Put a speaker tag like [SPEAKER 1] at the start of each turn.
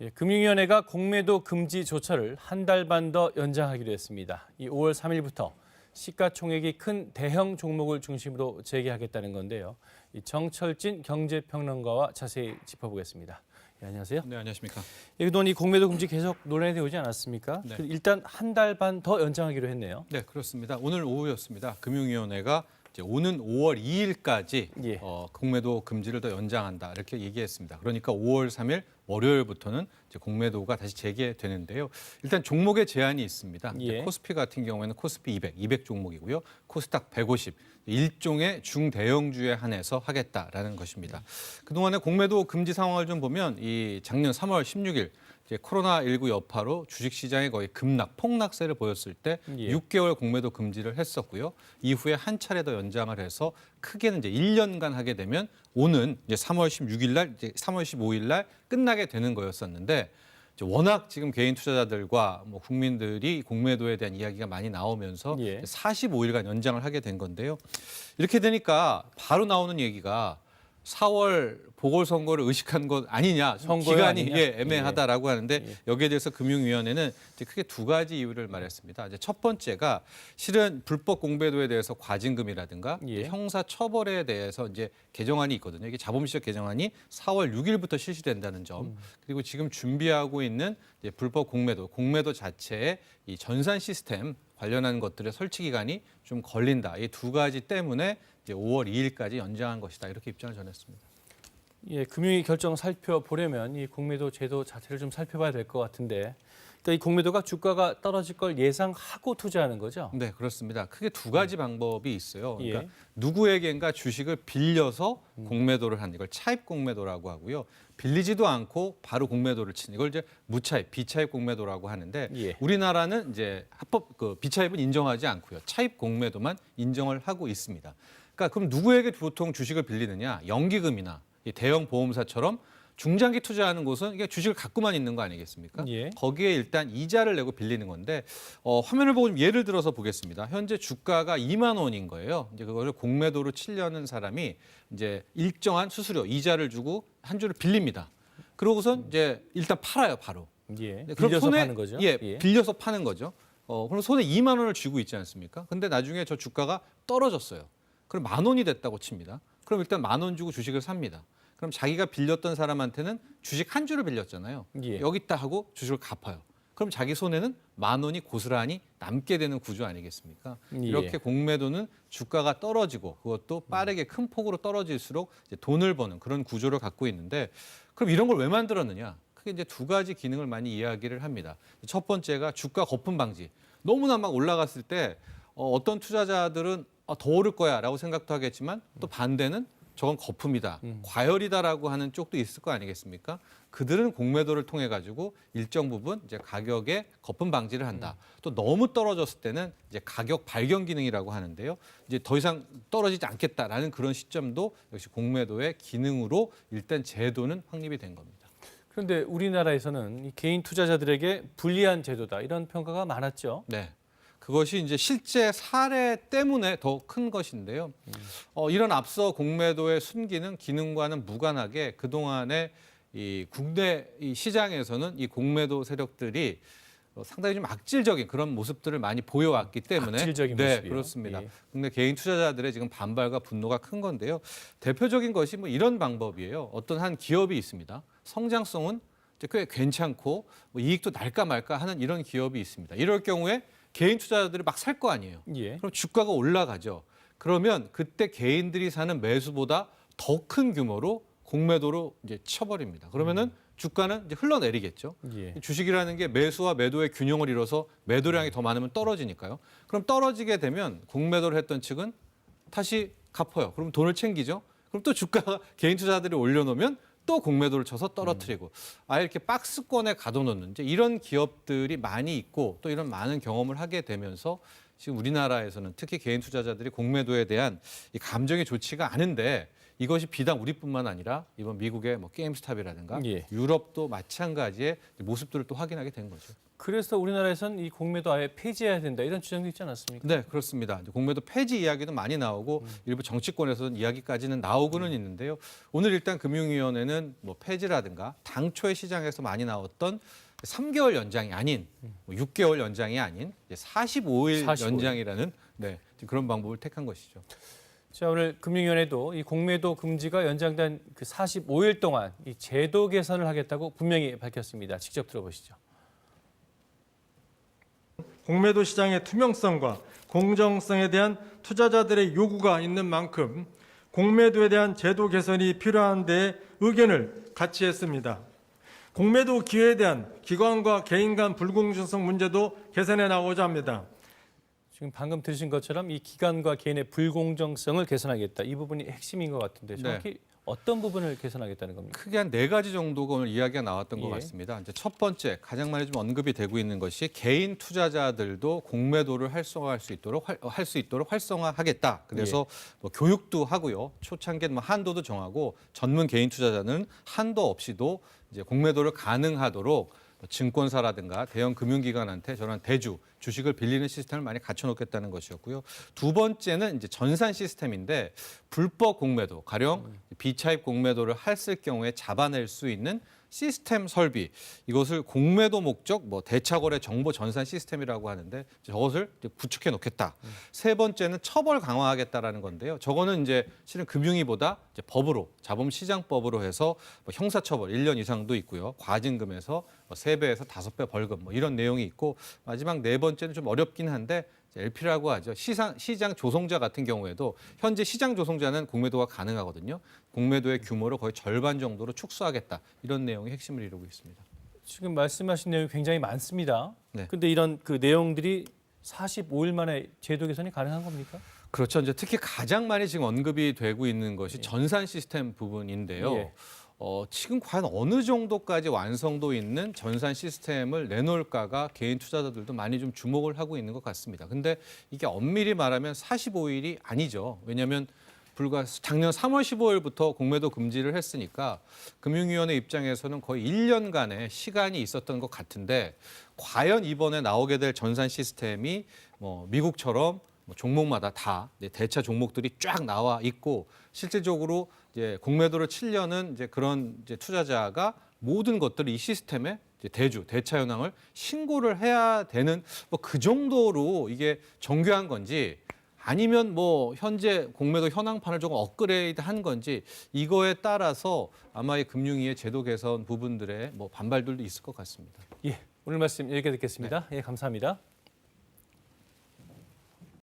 [SPEAKER 1] 금융위원회가 공매도 금지 조처를 한 달 반 더 연장하기로 했습니다. 이 5월 3일부터 시가총액이 큰 대형 종목을 중심으로 재개하겠다는 건데요. 정철진 경제평론가와 자세히 짚어보겠습니다. 안녕하세요.
[SPEAKER 2] 네, 안녕하십니까.
[SPEAKER 1] 그동안 이 공매도 금지 계속 논란이 되지 않았습니까?
[SPEAKER 2] 네.
[SPEAKER 1] 일단 한 달 반 더 연장하기로 했네요.
[SPEAKER 2] 네, 그렇습니다. 오늘 오후였습니다. 금융위원회가 이제 오는 5월 2일까지 공매도 금지를 더 연장한다 이렇게 얘기했습니다. 그러니까 5월 3일 월요일부터는 이제 공매도가 다시 재개되는데요. 일단 종목의 제한이 있습니다. 코스피 같은 경우에는 코스피 200 종목이고요. 코스닥 150 일종의 중대형주에 한해서 하겠다라는 것입니다. 그동안의 공매도 금지 상황을 좀 보면 이 작년 3월 16일 코로나19 여파로 주식시장에 거의 폭락세를 보였을 때 6개월 공매도 금지를 했었고요. 이후에 한 차례 더 연장을 해서 크게는 이제 1년간 하게 되면 오는 이제 3월 16일 날, 이제 3월 15일 날 끝나게 되는 거였었는데 워낙 지금 개인 투자자들과 국민들이 공매도에 대한 이야기가 많이 나오면서 45일간 연장을 하게 된 건데요. 이렇게 되니까 바로 나오는 얘기가 4월 보궐선거를 의식한 것 아니냐, 기간이 애매하다라고 하는데 여기에 대해서 금융위원회는 이제 크게 두 가지 이유를 말했습니다. 이제 첫 번째가 실은 불법 공매도에 대해서 과징금이라든가 형사 처벌에 대해서 이제 개정안이 있거든요. 이게 자범시적 개정안이 4월 6일부터 실시된다는 점, 그리고 지금 준비하고 있는 이제 불법 공매도 자체의 이 전산 시스템 관련한 것들의 설치 기간이 좀 걸린다. 이 두 가지 때문에 이제 5월 2일까지 연장한 것이다. 이렇게 입장을 전했습니다.
[SPEAKER 1] 금융위 결정 살펴보려면 이 공매도 제도 자체를 좀 살펴봐야 될 것 같은데, 그러니까 이 공매도가 주가가 떨어질 걸 예상하고 투자하는 거죠?
[SPEAKER 2] 네, 그렇습니다. 크게 두 가지 방법이 있어요. 그러니까 누구에겐가 주식을 빌려서 공매도를 하는 이걸 차입 공매도라고 하고요. 빌리지도 않고 바로 공매도를 치는 이걸 이제 무차입, 비차입 공매도라고 하는데 우리나라는 이제 비차입은 인정하지 않고요. 차입 공매도만 인정을 하고 있습니다. 그러니까 그럼 누구에게 보통 주식을 빌리느냐? 연기금이나 대형 보험사처럼 중장기 투자하는 곳은 이게 주식을 갖고만 있는 거 아니겠습니까? 거기에 일단 이자를 내고 빌리는 건데 화면을 보고 좀 예를 들어서 보겠습니다. 현재 주가가 2만 원인 거예요. 이제 그거를 공매도로 치려는 사람이 이제 일정한 수수료, 이자를 주고 한 주를 빌립니다. 그러고선 이제 일단 팔아요, 바로.
[SPEAKER 1] 빌려서 파는 거죠?
[SPEAKER 2] 빌려서 파는 거죠. 그럼 손에 2만 원을 쥐고 있지 않습니까? 근데 나중에 저 주가가 떨어졌어요. 그럼 10,000원이 됐다고 칩니다. 그럼 일단 10,000원 주고 주식을 삽니다. 그럼 자기가 빌렸던 사람한테는 주식 한 주를 빌렸잖아요. 여기 있다 하고 주식을 갚아요. 그럼 자기 손에는 10,000원이 고스란히 남게 되는 구조 아니겠습니까? 이렇게 공매도는 주가가 떨어지고 그것도 빠르게 큰 폭으로 떨어질수록 이제 돈을 버는 그런 구조를 갖고 있는데, 그럼 이런 걸 왜 만들었느냐? 크게 이제 두 가지 기능을 많이 이야기를 합니다. 첫 번째가 주가 거품 방지. 너무나 막 올라갔을 때 어떤 투자자들은 더 오를 거야라고 생각도 하겠지만 또 반대는 저건 거품이다, 과열이다라고 하는 쪽도 있을 거 아니겠습니까? 그들은 공매도를 통해 가지고 일정 부분 이제 가격에 거품 방지를 한다. 또 너무 떨어졌을 때는 이제 가격 발견 기능이라고 하는데요. 이제 더 이상 떨어지지 않겠다라는 그런 시점도 역시 공매도의 기능으로 일단 제도는 확립이 된 겁니다.
[SPEAKER 1] 그런데 우리나라에서는 이 개인 투자자들에게 불리한 제도다 이런 평가가 많았죠.
[SPEAKER 2] 네. 그것이 이제 실제 사례 때문에 더 큰 것인데요. 이런 앞서 공매도의 순기능 기능과는 무관하게 그동안에 이 국내 이 시장에서는 이 공매도 세력들이 상당히 좀 악질적인 그런 모습들을 많이 보여왔기 때문에
[SPEAKER 1] 악질적인 모습이요?
[SPEAKER 2] 그렇습니다. 국내 개인 투자자들의 지금 반발과 분노가 큰 건데요. 대표적인 것이 이런 방법이에요. 어떤 한 기업이 있습니다. 성장성은 꽤 괜찮고 이익도 날까 말까 하는 이런 기업이 있습니다. 이럴 경우에 개인 투자자들이 막 살 거 아니에요. 그럼 주가가 올라가죠. 그러면 그때 개인들이 사는 매수보다 더 큰 규모로 공매도로 이제 쳐버립니다. 그러면은 주가는 이제 흘러내리겠죠. 주식이라는 게 매수와 매도의 균형을 이뤄서 매도량이 더 많으면 떨어지니까요. 그럼 떨어지게 되면 공매도를 했던 측은 다시 갚아요. 그럼 돈을 챙기죠. 그럼 또 주가가 개인 투자자들이 올려놓으면 또 공매도를 쳐서 떨어뜨리고 아예 이렇게 박스권에 가둬놓는 이제 이런 기업들이 많이 있고 또 이런 많은 경험을 하게 되면서 지금 우리나라에서는 특히 개인 투자자들이 공매도에 대한 이 감정이 좋지가 않은데, 이것이 비단 우리뿐만 아니라 이번 미국의 게임스탑이라든가 유럽도 마찬가지의 모습들을 또 확인하게 된 거죠.
[SPEAKER 1] 그래서 우리나라에서는 이 공매도 아예 폐지해야 된다 이런 주장도 있지 않았습니까?
[SPEAKER 2] 네, 그렇습니다. 이제 공매도 폐지 이야기도 많이 나오고 일부 정치권에서는 이야기까지는 나오고는 있는데요. 오늘 일단 금융위원회는 뭐 폐지라든가 당초에 시장에서 많이 나왔던 3개월 연장이 아닌 6개월 연장이 아닌 이제 45일
[SPEAKER 1] 45일.
[SPEAKER 2] 연장이라는 네, 그런 방법을 택한 것이죠.
[SPEAKER 1] 자, 오늘 금융위원회도 이 공매도 금지가 연장된 그 45일 동안 이 제도 개선을 하겠다고 분명히 밝혔습니다. 직접 들어보시죠.
[SPEAKER 3] 공매도 시장의 투명성과 공정성에 대한 투자자들의 요구가 있는 만큼 공매도에 대한 제도 개선이 필요한 데 의견을 같이 했습니다. 공매도 기회에 대한 기관과 개인 간 불공정성 문제도 개선해 나가고자 합니다.
[SPEAKER 1] 지금 방금 들으신 것처럼 이 기관과 개인의 불공정성을 개선하겠다. 이 부분이 핵심인 것 같은데 정확히 어떤 부분을 개선하겠다는 겁니까?
[SPEAKER 2] 크게 한 4가지 정도가 오늘 이야기가 나왔던 것
[SPEAKER 1] 예.
[SPEAKER 2] 같습니다. 이제 첫 번째, 가장 많이 좀 언급이 되고 있는 것이 개인 투자자들도 공매도를 활성화할 수 있도록 활성화하겠다. 그래서 뭐 교육도 하고요, 초창기 뭐 한도도 정하고 전문 개인 투자자는 한도 없이도 이제 공매도를 가능하도록 증권사라든가 대형 금융기관한테 저런 대주 주식을 빌리는 시스템을 많이 갖춰놓겠다는 것이었고요. 두 번째는 이제 전산 시스템인데 불법 공매도, 가령 비차입 공매도를 했을 경우에 잡아낼 수 있는 시스템 설비, 이것을 공매도 목적 대차거래 정보 전산 시스템이라고 하는데 저것을 이제 구축해 놓겠다. 세 번째는 처벌 강화하겠다라는 건데요. 저거는 이제 실은 금융위보다 이제 법으로 자본시장법으로 해서 형사처벌 1년 이상도 있고요. 과징금에서 3배에서 5배 벌금 이런 내용이 있고, 마지막 네 번째는 좀 어렵긴 한데 LP라고 하죠. 시장 조성자 같은 경우에도 현재 시장 조성자는 공매도가 가능하거든요. 공매도의 규모를 거의 절반 정도로 축소하겠다. 이런 내용이 핵심을 이루고 있습니다.
[SPEAKER 1] 지금 말씀하신 내용이 굉장히 많습니다.
[SPEAKER 2] 네.
[SPEAKER 1] 그런데 이런 그 내용들이 45일 만에 제도 개선이 가능한 겁니까?
[SPEAKER 2] 그렇죠. 이제 특히 가장 많이 지금 언급이 되고 있는 것이 전산 시스템 부분인데요.
[SPEAKER 1] 예.
[SPEAKER 2] 지금 과연 어느 정도까지 완성도 있는 전산 시스템을 내놓을까가 개인 투자자들도 많이 좀 주목을 하고 있는 것 같습니다. 근데 이게 엄밀히 말하면 45일이 아니죠. 왜냐하면 불과 작년 3월 15일부터 공매도 금지를 했으니까 금융위원회 입장에서는 거의 1년간의 시간이 있었던 것 같은데, 과연 이번에 나오게 될 전산 시스템이 미국처럼 종목마다 다 대차 종목들이 쫙 나와 있고, 실질적으로 이제 공매도를 치려는 이제 그런 이제 투자자가 모든 것들을 이 시스템에 이제 대차 현황을 신고를 해야 되는 그 정도로 이게 정교한 건지, 아니면 현재 공매도 현황판을 조금 업그레이드한 건지, 이거에 따라서 아마 이 금융위의 제도 개선 부분들의 반발들도 있을 것 같습니다.
[SPEAKER 1] 예, 오늘 말씀 여기까지 듣겠습니다. 예, 감사합니다.